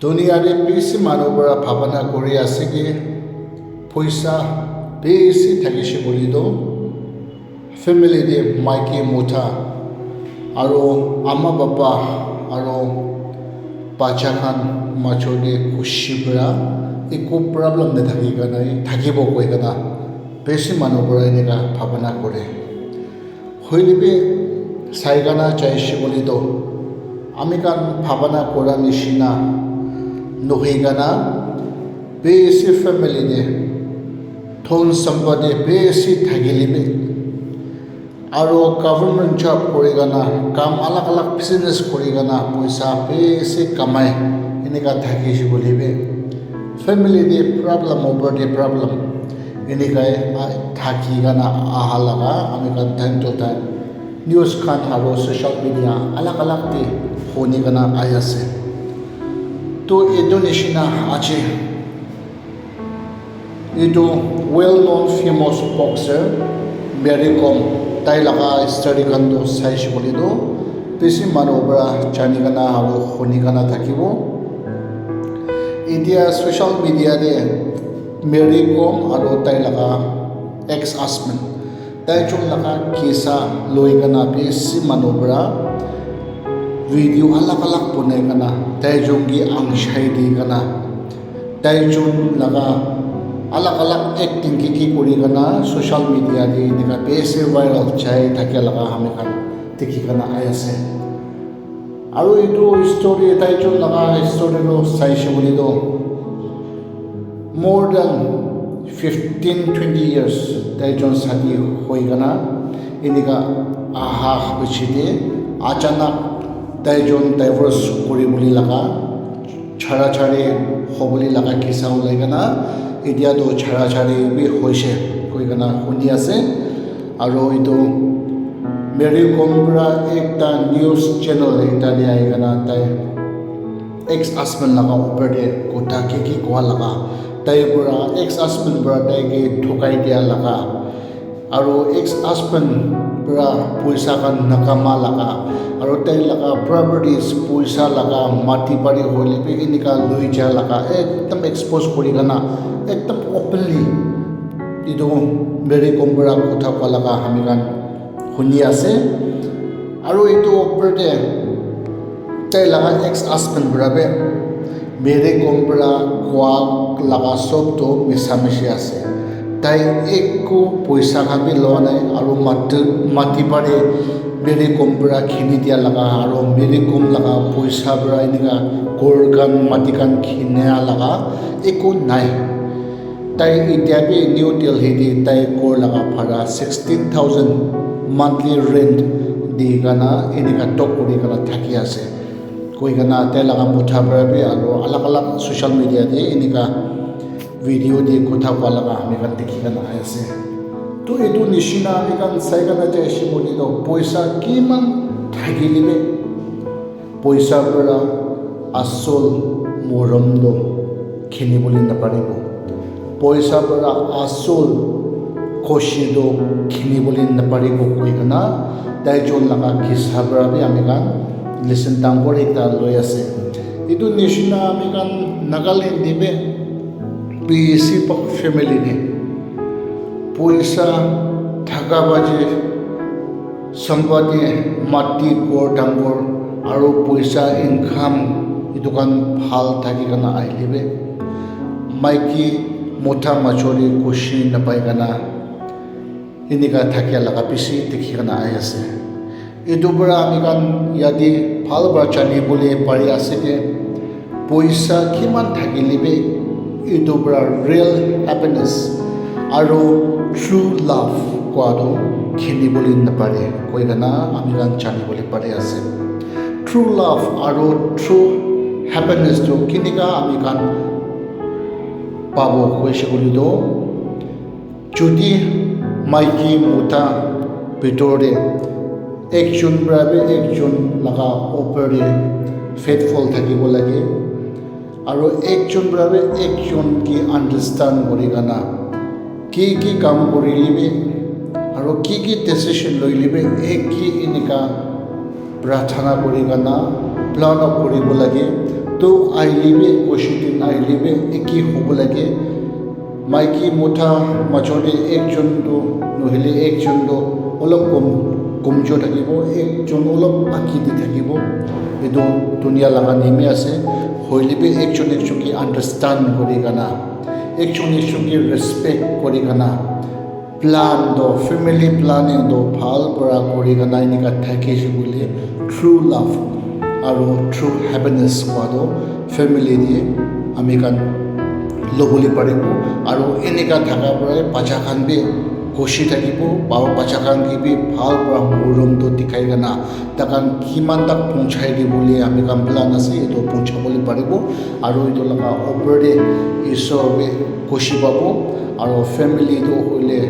দুনিয়াৰে বেছি মানুহৰ পৰা ভাৱনা কৰি আছে কি পইচা বেছি থাকিছে বুলিতো ফেমিলিৰে মাইকী মুঠা আৰু আমা বাবা আৰু বাচ্চাখান মাজতে খুচি পৰা একো প্ৰব্লেম নাথাকি কাৰণে থাকিব কৈ কেনে বেছি মানুহৰ পৰা এনেকুৱা ভাৱনা কৰে হইলিবি চাই কেনে চাইছে বুলিতো আমি কান ভাৱনা কৰা নিচিনা নহয় কেনে বেছি ফেমিলিৰে ধন সম্পত্তি বেছি থাকিলিবি আৰু গভৰ্ণমেণ্ট জব কৰি কেনে কাম আলাগ আলাগ বিজনেছ কৰি কেনে পইচা বেছি কামাই এনেকুৱা থাকিছে বুলিবি ফেমিলিৰে প্ৰব্লেম ওপৰতে প্ৰব্লেম এনেকাই থাকি কেনে অহা লগা আমি কান টাইম টু টাইম নিউজ খান আৰু ছ'চিয়েল মিডিয়া আলাগ আলাগ দি শুনি কেনে আহি আছে তো এইটো নিচিনা আছে এইটো well known famous boxer Mary Kom তাই লগা ষ্টাডি খানটো চাইছোঁ বুলিতো বেছি মানুহৰ পৰা জানি কেনে আৰু শুনি কেনে থাকিব এতিয়া ছ'চিয়েল মিডিয়াতে মেৰী কম আৰু তাই লগা এক্স হাজবেণ্ড তাইজন লগা কেঁচা লৈ কেনে বেছি মানুহৰ পৰা ভিডিঅ' আলাগ আলাগ বনাই কেনে তাইজনকে আংচাই দি কেনে তাইজন লগা আলাগ আলাগ এক্টিং কি কৰি কেনে ছ'চিয়েল মিডিয়াতে এনেকুৱা বেছি ভাইৰেল চাই থাকে লগা আমি খান দেখি কেনে আহি আছে আৰু এইটো ষ্টৰি তাইজন লগা ষ্টৰিটো চাইছোঁ বুলিতো more than 15-20 years তাইজন চাদি হৈ কেনে এনেকুৱা আহা হৈছিলে আচানক তাইজন ডাইভৰ্চ কৰিবলৈ লগা ছাৰা ছাৰি হ'বলৈ লগা কিছা ওলাই কেনে এতিয়াতো ছাৰা ছাৰি হৈছে কৈ কেনে শুনি আছে আৰু এইটো মেৰী কম পৰা একটা নিউজ চেনেল এটা দি আহি কেনে তাই এক্স হাজবেণ্ড লগা ওপৰতে কথা কি কোৱা লগা তাইৰ পৰা এক্স হাজবেণ্ড পৰা তাইকে ঠকাই দিয়া লগা আৰু এক্স হাজবেণ্ড পৰা পইচা কান নাকামা লগা আৰু তাইৰ লগা প্ৰপাৰ্টিজ পইচা লগা মাটি বাৰী হ'লে এনেকুৱা লৈ যোৱা লগা একদম এক্সপ'জ কৰি কেনে একদম অপেনলি এইটো মেৰী কম পৰা কথা কোৱা লগা আমি গান শুনি আছে আৰু এইটো ওপৰতে তাই লগা এক্স হাজবেণ্ড পৰা মেৰী কম পৰা কোৱা লগা চবটো মিছামিছি আছে তাই একো পইচা খাবি লোৱা নাই আৰু মাটি বাৰী মেৰী কম পৰা কিনি দিয়া লগা আৰু মেৰী কম লগা পইচা পৰা এনেকুৱা ঘৰ কান মাটি কান কিনা লগা একো নাই তাই এতিয়া নিউ দিল্লীত তাই ঘৰ লগা ভাড়া 16,000 মান্থলি ৰেণ্ট দি কেনে এনেকুৱা টক কৰি কেনে থাকি আছে কৈ কেনে তাই লগা মুঠা পৰা আৰু আলাগ আলাগ ছ'চিয়েল মিডিয়াতে এনেকুৱা ভিডিঅ' দি কথা কোৱা লগা আমি কান দেখি কেনে আহি আছে তো এইটো নিচিনা আমি কান চাই কেনে যাইছে বুলিতো পইচা কিমান থাকিলিবে পইচাৰ পৰা আচল মৰমটো কিনিবলৈ নাপাৰিব পইচাৰ পৰা আচল খুচিটো কিনিবলৈ নাপাৰিব কৈ কেনে তাইজন লগা কিছা পৰা আমি কান লিচন ডাঙৰ এটা লৈ আছে এইটো নিচিনা আমি কান নাগালেণ্ড দিবে বেছি ফেমিলিনে পইচা থাকা বাজে সম্পত্তি মাটি ঘৰ ডাঙৰ আৰু পইচা ইনকাম এইটো কান ভাল থাকি কেনে আহিলিবে মাইকী মুঠা মাছৰি খুচি নাপাই কেনে এনেকুৱা থাকিয়া লগা বেছি দেখি কেনে আহি আছে এইটোৰ পৰা আমি কান ইয়াতে ভাল পৰা জানিবলৈ পাৰি আছে যে পইচা কিমান থাকিলিবে এইটোৰ পৰা ৰিয়েল হেপিনেছ আৰু ট্ৰু লাভ কোৱাটো কিনিবলৈ নাপাৰে কৈ কেনে আমি কান জানিবলৈ পাৰি আছে ট্ৰু লাভ আৰু ট্ৰু হেপিনেছটো কেনেকুৱা আমি কান পাব কৈছে বুলিতো যদি মাইকী মুঠা ভিতৰতে একজন পৰা একজন লগা ওপৰতে ফেথফুল থাকিব লাগে আৰু একজন পৰা একজনকে আণ্ডাৰষ্টেণ্ড কৰি কেনে কি কাম কৰিলিবি আৰু কি ডিচিশ্যন লৈ লিবি কি এনেকুৱা প্ৰাৰ্থনা কৰি কেনে প্লান কৰিব লাগে তো আহিলিবে কোশিদিন আহিলিবে একি হ'ব লাগে মাইকী মতা মাজতে একজনটো নহ'লে একজনটো অলপ কমজোৰ থাকিব একজন অলপ আঁকি দি থাকিব এইটো দুনিয়া লগা নেমে আছে হইলিবে একজনকে আণ্ডাৰষ্টেণ্ড কৰি কানা একজনকে ৰেচপেক্ট কৰি কানা প্লান দ ফেমিলি প্লানিং দ ভাল পৰা কৰি কানা এনেকা থাকিছে বুলি ট্ৰু লাভ আৰু ট্ৰু হেপিনেছ পোৱাটো ফেমিলি দিয়ে আমি কান ল'বলৈ পাৰিব আৰু এনেকা থকাৰ পৰাই বাচ্চাখান বি খুচি থাকিব আৰু বাচ্চাখান কি ভাল পৰা মৰমটো দেখাই কেনা তাকান কিমান তাক পঞ্চাই দিবলৈ আমি কাম প্লান আছে এইটো পঞ্চাবলৈ পাৰিব আৰু এইটো লগা ওপৰতে ঈশ্বৰে খুচি পাব আৰু ফেমিলিটো হ'লে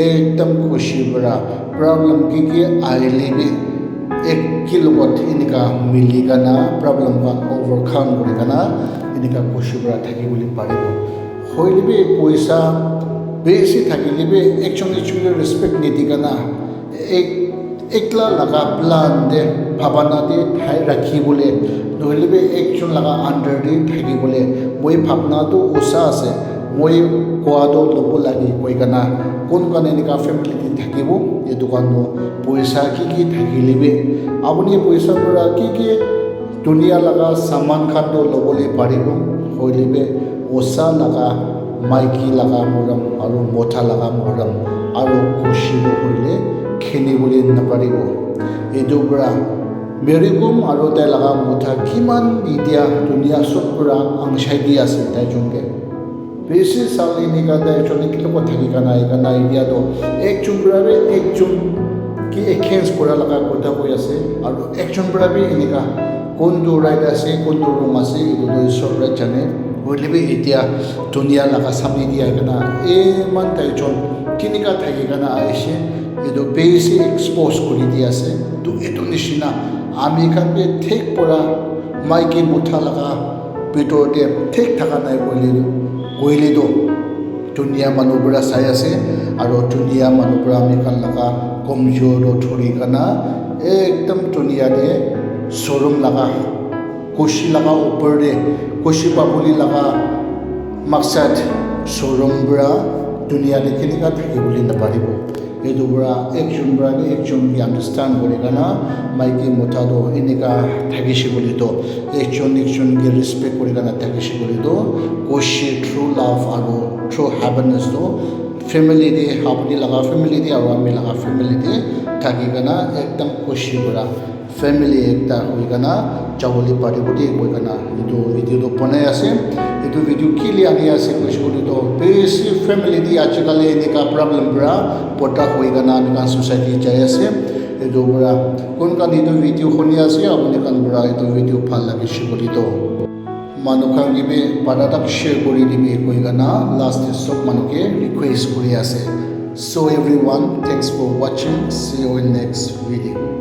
একদম খুচি পৰা প্ৰব্লেম কি আহিলে একে লগত এনেকা মিলি কানা প্ৰব্লেমখন অভাৰকাম কৰি কানা এনেকা খুচি পৰা থাকিবলৈ পাৰিব হইলিবে পইচা বেছি থাকিলিবে একজনে ৰেচপেক্ট নিদি কানা একলা লগা প্লান দে ভাৱনা দে ঠাই ৰাখিবলৈ নহ'লে একজন লগা আণ্ডাৰ দি থাকিবলৈ মই ভাৱনাটো উচা আছে মই কোৱাটো ল'ব লাগে কৈ কানা কোন কাৰণে এনেকা ফেমিলি থাকিব এইটো কাৰণে পইচা কি থাকিলিবে আপুনি পইচাৰ পৰা কি দুনিয়া লগা সামান খানটো ল'বলৈ পাৰিব হইলিবে ওচা লগা মাইকী লগা মৰম আৰু মথা লগা মৰম আৰু খুচিটো হ'লে খেলিবলৈ নাপাৰিব এইটোৰ পৰা মেৰিকম আৰু তাই লগা মথা কিমান এতিয়া দুনিয়া চব পৰা আংচাই দি আছে তাইজনকে বেছি চালি এনেকা তাইজনে কিলকত থাকি কানা এতিয়াতো একজন পৰা একজন কি এক্সচেঞ্জ কৰা লগা কথা কৈ আছে আৰু একজন পৰা এনেকা কোনটো ৰাইট আছে কোনটো ৰং আছে এইটো চবৰে জানে হইলিবে এতিয়া দুনিয়া লগা চামি দিয়া কানা ইমান তাইজন কেনেকা থাকি কানা আহিছে এইটো বেছি এক্সপ'জ কৰি দি আছে তো এইটো নিচিনা আমি খান ঠিক পৰা মাইকী মুঠা লগা ভিতৰতে ঠিক থকা নাই কৈলিতো দুনিয়া মানুহবোৰে চাই আছে আৰু দুনিয়া মানুহবোৰে আমি খান লগা কমজোৰ ধৰি কানা একদম দুনিয়াতে চৰুম লগা খুচি লগা ওপৰতে খুচি পাবলৈ লগা মাকচাদ চৰুম পৰা দুনিয়াতে কেনেকা থাকিবলৈ নাপাৰিব এইটোৰ পৰা একজন পৰা একজনকে আণ্ডাৰষ্টেণ্ড কৰি কানা মাইকী মতাটো এনেকা থাকিছে বুলিতো একজনকে ৰেচপেক্ট কৰি কানা থাকিছে বুলিতো খুচি থ্ৰু লাভ আৰু থ্ৰু হেপিনেছটো ফেমিলি দিয়ে আপুনি লগা ফেমিলি দিয়ে আৰু আমি লগা ফেমিলি দিয়ে থাকি কানা একদম খুচি পৰা ফেমিলি একটা হৈ কানা যাবলৈ পাৰিব দেই কৈ কানা এইটো ভিডিঅ'টো বনাই আছে এইটো ভিডিঅ' কেলৈ আনি আছে কৈছে বুলিতো বেছি ফেমিলি দি আজিকালি এনেকা প্ৰব্লেম পৰা পতা হৈ কানা এনেকা ছ'চাইটি যাই আছে এইটোৰ পৰা কোন কাৰণ এইটো ভিডিঅ' শুনি আছে আপুনি কাৰণ পৰা এইটো ভিডিঅ' ভাল লাগিছে বুলিতো মানুহক দিবি পাৰাটাক শ্বেয়াৰ কৰি দিবি কৈ কানা লাষ্টে চব মানুহকে ৰিকুৱেষ্ট কৰি আছে চ' এভৰিৱান থেংকছ ফৰ ৱাচিং see you in next video'